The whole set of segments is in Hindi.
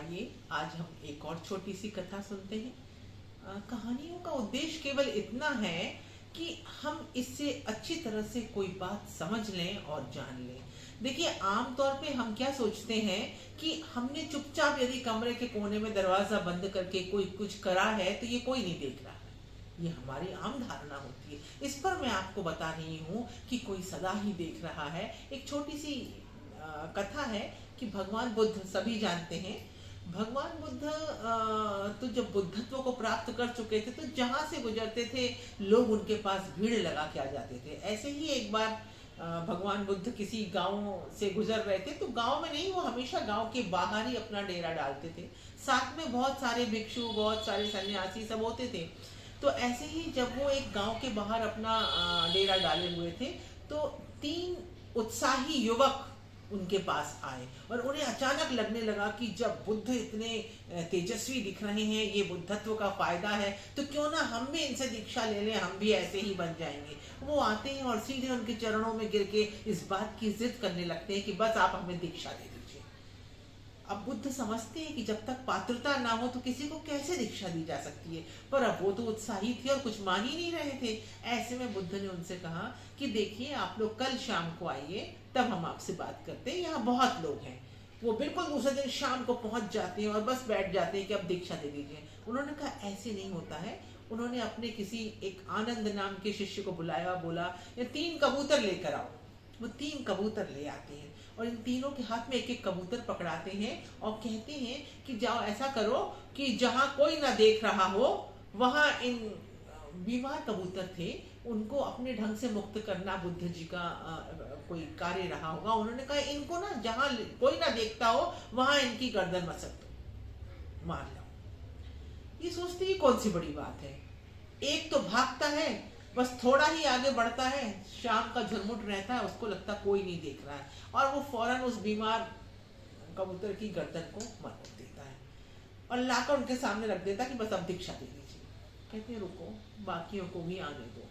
आइए आज हम एक और छोटी सी कथा सुनते हैं। कहानियों का उद्देश्य केवल इतना है कि हम इससे अच्छी तरह से कोई बात समझ लें और जान लें। देखिए, आमतौर पे हम क्या सोचते हैं कि हमने चुपचाप यदि कमरे के कोने में दरवाजा बंद करके कोई कुछ करा है तो ये कोई नहीं देख रहा है। ये हमारी आम धारणा होती है। इस पर मैं आपको बता रही हूँ कि कोई सदा ही देख रहा है। एक छोटी सी कथा है कि भगवान बुद्ध, सभी जानते हैं, भगवान बुद्ध तो जब बुद्धत्व को प्राप्त कर चुके थे तो जहाँ से गुजरते थे लोग उनके पास भीड़ लगा के आ जाते थे। ऐसे ही एक बार भगवान बुद्ध किसी गांव से गुजर रहे थे तो गांव में नहीं, वो हमेशा गांव के बाहर ही अपना डेरा डालते थे। साथ में बहुत सारे भिक्षु, बहुत सारे सन्यासी सब होते थे। तो ऐसे ही जब वो एक गांव के बाहर अपना डेरा डाले हुए थे तो 3 उत्साही युवक उनके पास आए और उन्हें अचानक लगने लगा कि जब बुद्ध इतने तेजस्वी दिख रहे हैं, ये बुद्धत्व का फायदा है, तो क्यों ना हम भी इनसे दीक्षा ले लें, हम भी ऐसे ही बन जाएंगे। वो आते हैं और सीधे उनके चरणों में गिर के इस बात की जिद करने लगते हैं कि बस आप हमें दीक्षा दे दीजिए। अब बुद्ध समझते हैं कि जब तक पात्रता ना हो तो किसी को कैसे दीक्षा दी जा सकती है, पर अब वो तो उत्साही थे और कुछ मान ही नहीं रहे थे। ऐसे में बुद्ध ने उनसे कहा कि देखिए, आप लोग कल शाम को आइए, तब हम आपसे बात करते हैं, यहाँ बहुत लोग हैं। वो बिल्कुल दूसरे दिन शाम को पहुंच जाते हैं और बस बैठ जाते हैं कि अब दीक्षा दे दीजिए। उन्होंने कहा ऐसे नहीं होता है। उन्होंने अपने किसी एक आनंद नाम के शिष्य को बुलाया, बोला ये 3 कबूतर लेकर आओ। वो 3 कबूतर ले आते हैं और इन तीनों के हाथ में एक एक कबूतर पकड़ाते हैं और कहते हैं कि जाओ, ऐसा करो कि जहां कोई ना देख रहा हो वहां इन बीमार कबूतर थे, उनको अपने ढंग से मुक्त करना बुद्ध जी का कोई कार्य रहा होगा। उन्होंने कहा इनको ना जहां कोई ना देखता हो वहां इनकी गर्दन मसक दो, मार लो। ये सोचते ही कौन सी बड़ी बात है। एक तो भागता है, बस थोड़ा ही आगे बढ़ता है, शाम का झुरमुट रहता है, उसको लगता कोई नहीं देख रहा है और वो फौरन उस बीमार कबूतर की गर्दन को मार देता है और लाकर उनके सामने रख देता कि बस अब दीक्षा दे दीजिए। कहते हैं रुको, बाकियों को भी आने दो।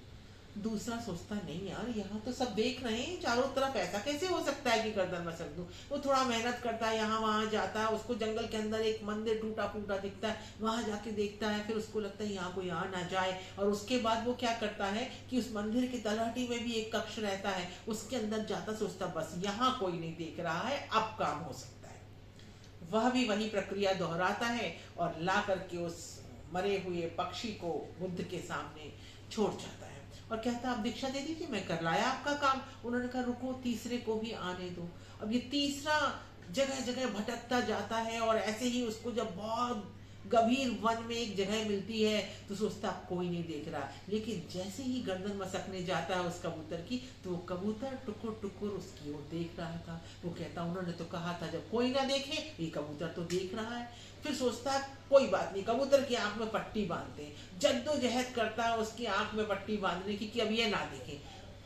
दूसरा सोचता नहीं यार, यहाँ तो सब देख रहे हैं चारों तरफ, ऐसा कैसे हो सकता है कि गर्दन मसक दूं। वो थोड़ा मेहनत करता है, यहाँ वहां जाता है, उसको जंगल के अंदर एक मंदिर टूटा फूटा दिखता है, वहां जाके देखता है, फिर उसको लगता है यहाँ कोई आ ना जाए। और उसके बाद वो क्या करता है कि उस मंदिर की तलहटी में भी एक कक्ष रहता है, उसके अंदर जाता, सोचता बस यहाँ कोई नहीं देख रहा है, अब काम हो सकता है। वह भी वही प्रक्रिया दोहराता है और ला करके उस मरे हुए पक्षी को बुद्ध के सामने छोड़ जाता है और कहता अब दीक्षा दे दीजिए, मैं कर लाया आपका काम। उन्होंने कहा रुको, तीसरे को भी आने दो। अब ये तीसरा जगह जगह भटकता जाता है और ऐसे ही उसको जब बहुत गंभीर वन में एक जगह मिलती है तो सोचता कोई नहीं देख रहा, लेकिन जैसे ही गर्दन मसकने जाता है उस कबूतर की तो वो कबूतर टुकुर टुकुर उसकी ओर देख रहा था। वो कहता उन्होंने तो कहा था जब कोई ना देखे, ये कबूतर तो देख रहा है। फिर सोचता कोई बात नहीं, कबूतर की आंख में पट्टी बांधते हैं, जद्दोजहद करता है उसकी आंख में पट्टी बांधने की कि अब ये ना देखे।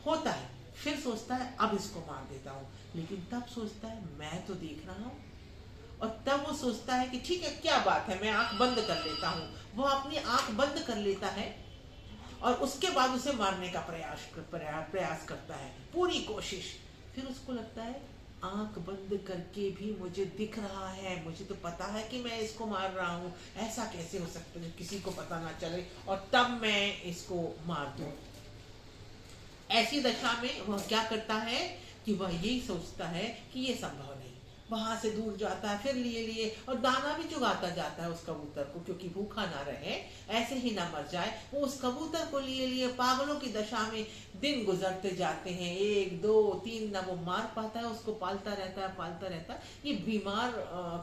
होता है, फिर सोचता है अब इसको मार देता हूँ, लेकिन तब सोचता है मैं तो देख रहा हूँ। और तब वो सोचता है कि ठीक है, क्या बात है, मैं आंख बंद कर लेता हूँ। वो अपनी आंख बंद कर लेता है और उसके बाद उसे मारने का प्रयास करता है, पूरी कोशिश। फिर उसको लगता है आंख बंद करके भी मुझे दिख रहा है, मुझे तो पता है कि मैं इसको मार रहा हूँ, ऐसा कैसे हो सकता है किसी को पता ना चले और तब मैं इसको मार दूं। ऐसी दशा में वह क्या करता है कि वह यही सोचता है कि ये संभव नहीं। वहां से दूर जाता है, फिर लिए लिए और दाना भी चुगाता जाता है उस कबूतर को, क्योंकि भूखा ना रहे, ऐसे ही ना मर जाए। वो उस कबूतर को लिए लिए पागलों की दशा में दिन गुजरते जाते हैं, 1 2 3 ना वो मार पाता है, उसको पालता रहता है, पालता रहता है। ये बीमार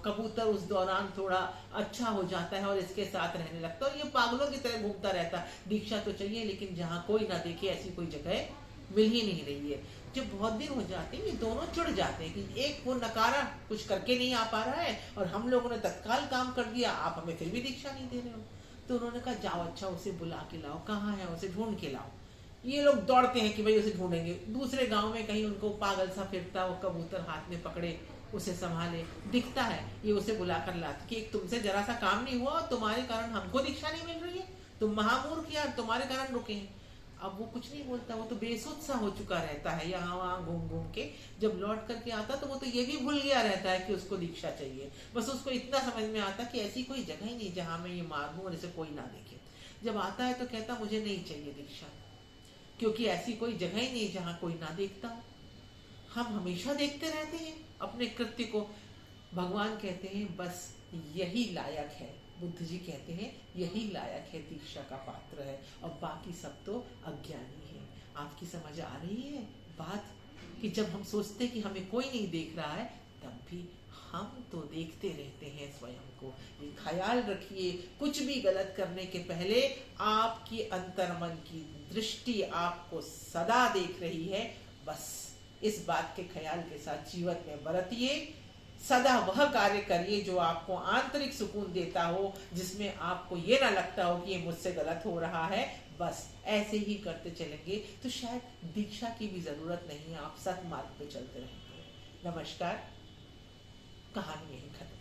कबूतर उस दौरान थोड़ा अच्छा हो जाता है और इसके साथ रहने लगता है और ये पागलों की तरह घूमता रहता है। दीक्षा तो चाहिए लेकिन जहाँ कोई ना देखे ऐसी कोई जगह मिल ही नहीं रही है। जब बहुत दिन हो जाते हैं ये दोनों चिढ़ जाते हैं कि एक वो नकारा कुछ करके नहीं आ पा रहा है और हम लोगों ने तत्काल काम कर दिया, आप हमें फिर भी दीक्षा नहीं दे रहे हो। तो उन्होंने कहा जाओ, अच्छा उसे बुला के लाओ, कहाँ है, उसे ढूंढ के लाओ। ये लोग दौड़ते हैं कि भाई उसे ढूंढेंगे। दूसरे गांव में कहीं उनको पागल सा फिरता वो कबूतर हाथ में पकड़े उसे संभाले दिखता है, ये उसे बुलाकर लाते कि तुमसे जरा सा काम नहीं हुआ और तुम्हारे कारण हमको दीक्षा नहीं मिल रही है, तुम महामूर्ख यार, तुम्हारे कारण रुके हैं। अब वो कुछ नहीं बोलता, वो तो बेसुध सा हो चुका रहता है यहाँ वहाँ घूम घूम के। जब लौट करके आता तो वो तो ये भी भूल गया रहता है कि उसको दीक्षा चाहिए। बस उसको इतना समझ में आता कि ऐसी कोई जगह ही नहीं जहाँ मैं ये मार दूँ और इसे कोई ना देखे। जब आता है तो कहता मुझे नहीं चाहिए दीक्षा, क्योंकि ऐसी कोई जगह ही नहीं जहाँ कोई ना देखता हो। हम हमेशा देखते रहते हैं अपने कृत्य को। भगवान कहते हैं बस यही लायक है, बुद्ध जी कहते हैं यही लायक है, दीक्षा का पात्र है, और बाकी सब तो अज्ञानी है। आपकी समझ आ रही है बात, कि जब हम सोचते कि हमें कोई नहीं देख रहा है, तब भी हम तो देखते रहते हैं स्वयं को। ये ख्याल रखिए, कुछ भी गलत करने के पहले आपकी अंतर्मन की दृष्टि आपको सदा देख रही है। बस इस बात के ख्याल के साथ जीवन में बरतिए, सदा वह कार्य करिए जो आपको आंतरिक सुकून देता हो, जिसमें आपको ये ना लगता हो कि ये मुझसे गलत हो रहा है। बस ऐसे ही करते चलेंगे तो शायद दीक्षा की भी जरूरत नहीं है, आप सत मार्ग पे चलते रहेंगे। नमस्कार, कहानी यहीं खत्म।